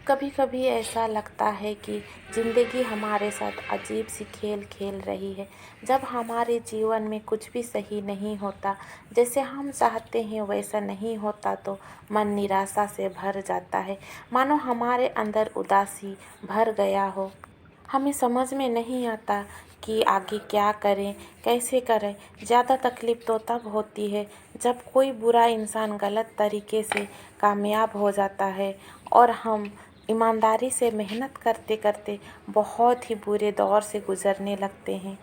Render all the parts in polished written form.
कभी कभी ऐसा लगता है कि ज़िंदगी हमारे साथ अजीब सी खेल खेल रही है। जब हमारे जीवन में कुछ भी सही नहीं होता, जैसे हम चाहते हैं वैसा नहीं होता, तो मन निराशा से भर जाता है, मानो हमारे अंदर उदासी भर गया हो। हमें समझ में नहीं आता कि आगे क्या करें, कैसे करें। ज़्यादा तकलीफ़ तो तब होती है जब कोई बुरा इंसान गलत तरीके से कामयाब हो जाता है और हम ईमानदारी से मेहनत करते करते बहुत ही बुरे दौर से गुज़रने लगते हैं।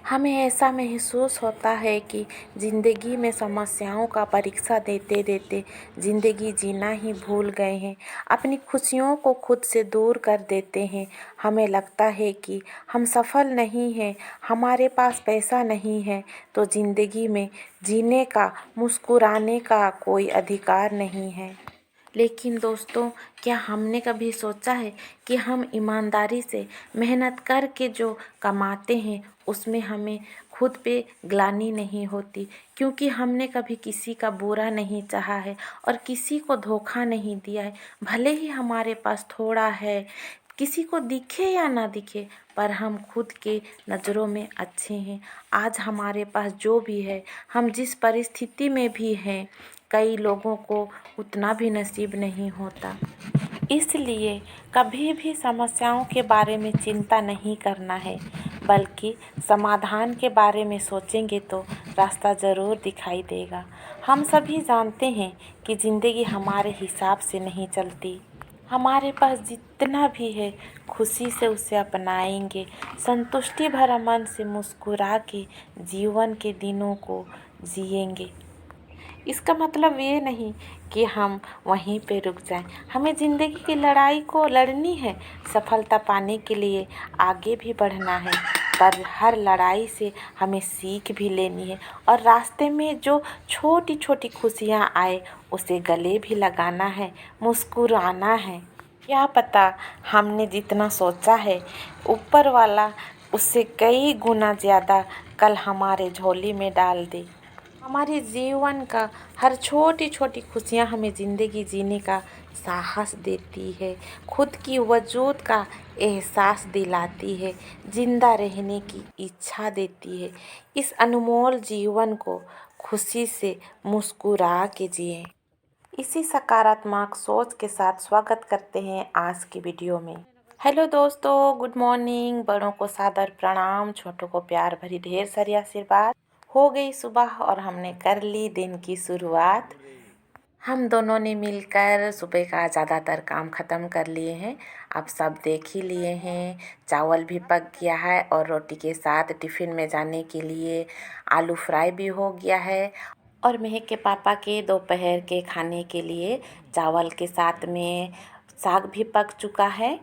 हमें ऐसा महसूस होता है कि ज़िंदगी में समस्याओं का परीक्षा देते देते ज़िंदगी जीना ही भूल गए हैं। अपनी खुशियों को खुद से दूर कर देते हैं। हमें लगता है कि हम सफल नहीं हैं, हमारे पास पैसा नहीं है, तो ज़िंदगी में जीने का, मुस्कुराने का कोई अधिकार नहीं है। लेकिन दोस्तों, क्या हमने कभी सोचा है कि हम ईमानदारी से मेहनत करके जो कमाते हैं उसमें हमें खुद पे ग्लानि नहीं होती, क्योंकि हमने कभी किसी का बुरा नहीं चाहा है और किसी को धोखा नहीं दिया है। भले ही हमारे पास थोड़ा है, किसी को दिखे या ना दिखे, पर हम खुद के नज़रों में अच्छे हैं। आज हमारे पास जो भी है, हम जिस परिस्थिति में भी हैं, कई लोगों को उतना भी नसीब नहीं होता। इसलिए कभी भी समस्याओं के बारे में चिंता नहीं करना है, बल्कि समाधान के बारे में सोचेंगे तो रास्ता ज़रूर दिखाई देगा। हम सभी जानते हैं कि ज़िंदगी हमारे हिसाब से नहीं चलती। हमारे पास जितना भी है, खुशी से उसे अपनाएंगे, संतुष्टि भरा मन से मुस्कुरा के जीवन के दिनों को जिएंगे। इसका मतलब ये नहीं कि हम वहीं पे रुक जाएं। हमें ज़िंदगी की लड़ाई को लड़नी है, सफलता पाने के लिए आगे भी बढ़ना है, पर हर लड़ाई से हमें सीख भी लेनी है और रास्ते में जो छोटी छोटी खुशियाँ आए उसे गले भी लगाना है, मुस्कुराना है। क्या पता हमने जितना सोचा है, ऊपर वाला उससे कई गुना ज़्यादा कल हमारे झोली में डाल दे। हमारे जीवन का हर छोटी छोटी खुशियाँ हमें ज़िंदगी जीने का साहस देती है, खुद की वजूद का एहसास दिलाती है, जिंदा रहने की इच्छा देती है। इस अनमोल जीवन को खुशी से मुस्कुरा के जिएं। इसी सकारात्मक सोच के साथ स्वागत करते हैं आज की वीडियो में। हेलो दोस्तों, गुड मॉर्निंग। बड़ों को सादर प्रणाम, छोटों को प्यार भरी ढेर सारी आशीर्वाद। हो गई सुबह और हमने कर ली दिन की शुरुआत। हम दोनों ने मिलकर सुबह का ज़्यादातर काम ख़त्म कर लिए हैं। अब सब देख ही लिए हैं, चावल भी पक गया है और रोटी के साथ टिफ़िन में जाने के लिए आलू फ्राई भी हो गया है। और महक के पापा के दोपहर के खाने के लिए चावल के साथ में साग भी पक चुका है।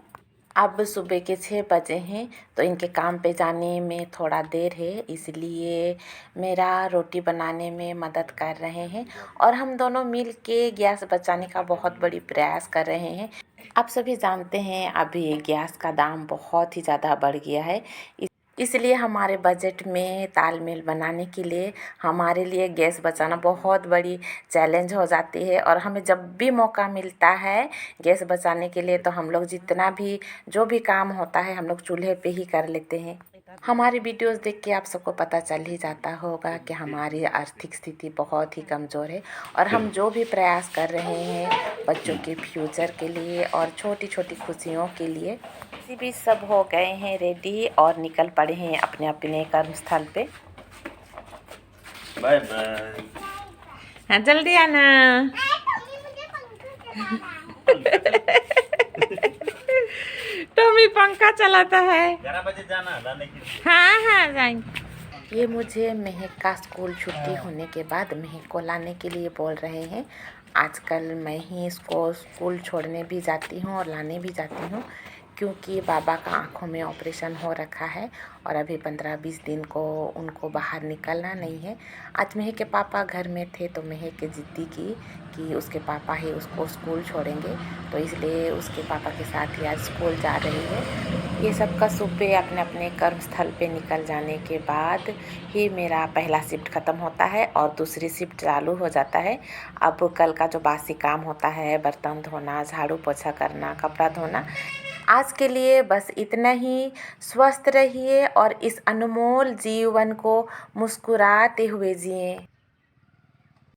अब सुबह के 6 बजे हैं, तो इनके काम पे जाने में थोड़ा देर है, इसलिए मेरा रोटी बनाने में मदद कर रहे हैं और हम दोनों मिल के गैस बचाने का बहुत बड़ी प्रयास कर रहे हैं। आप सभी जानते हैं अभी गैस का दाम बहुत ही ज़्यादा बढ़ गया है, इसलिए हमारे बजट में तालमेल बनाने के लिए हमारे लिए गैस बचाना बहुत बड़ी चैलेंज हो जाती है। और हमें जब भी मौका मिलता है गैस बचाने के लिए, तो हम लोग जितना भी जो भी काम होता है हम लोग चूल्हे पे ही कर लेते हैं। हमारी वीडियोस देख के आप सबको पता चल ही जाता होगा कि हमारी आर्थिक स्थिति बहुत ही कमज़ोर है और हम जो भी प्रयास कर रहे हैं बच्चों के फ्यूचर के लिए और छोटी छोटी खुशियों के लिए, इसी बीच सब हो गए हैं रेडी और निकल पड़े हैं अपने अपने कर्मस्थल पे। Bye bye. हाँ, जल्दी आना। टॉमी पंखा चलाता है। 11 बजे जाना लाने के लिए। हाँ हाँ जाएंगे। ये मुझे महक का स्कूल छुट्टी होने के बाद महक को लाने के लिए बोल रहे हैं। आजकल मैं ही इसको स्कूल छोड़ने भी जाती हूँ और लाने भी जाती हूँ, क्योंकि बाबा का आँखों में ऑपरेशन हो रखा है और अभी 15-20 दिन को उनको बाहर निकलना नहीं है। आज महक के पापा घर में थे तो महक के ज़िद्दी की कि उसके पापा ही उसको स्कूल छोड़ेंगे, तो इसलिए उसके पापा के साथ ही आज स्कूल जा रही है। ये सब का सुबह अपने अपने कर्म स्थल पे निकल जाने के बाद ही मेरा पहला शिफ्ट ख़त्म होता है और दूसरी शिफ्ट चालू हो जाता है। अब कल का जो बासी काम होता है, बर्तन धोना, झाड़ू पोछा करना, कपड़ा धोना, आज के लिए बस इतना ही। स्वस्थ रहिए और इस अनमोल जीवन को मुस्कुराते हुए जिएं।